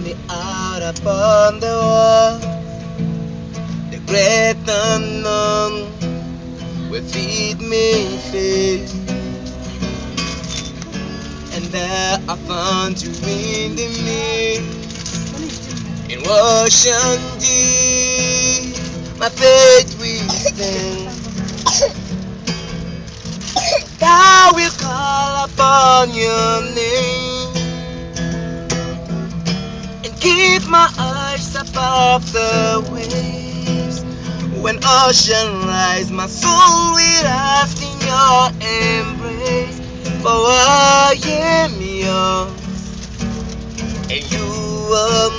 me out upon the wall. The great unknown will feed me faith. And there I found you in the mist. In ocean deep, my faith will stand. I will call upon your name and keep my eyes above the waves. When ocean rise, my soul will rest in your embrace. For I am yours, and you are